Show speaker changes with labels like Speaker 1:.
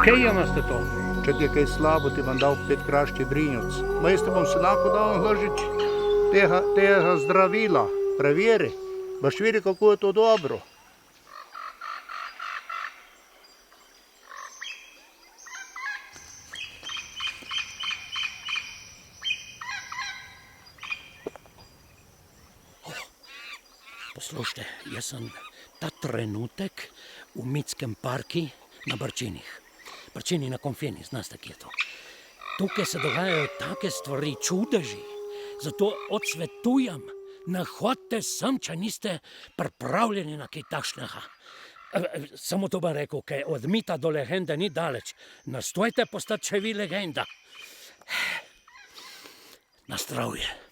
Speaker 1: Kaj imate to?
Speaker 2: Če ti je kaj slabo, ti vam dal 5 krašči brinjevc. Majste bom se lahko dal hlažič tega zdravila. Preveri, boš vidi, kako je to dobro.
Speaker 3: Poslušajte, jaz sem ta trenutek v Mitskem parku na Brčinih. Brčini na Konfeni, znaste, kje je to. Tukaj se dogajajo take stvari, čudeži. Zato odsvetujem, ne hodite sem, če niste pripravljeni na kaj takšnega. Samo to bom rekel, ker od mita do legende ni daleč. Nastojte postati še vi legenda. Na zdravje.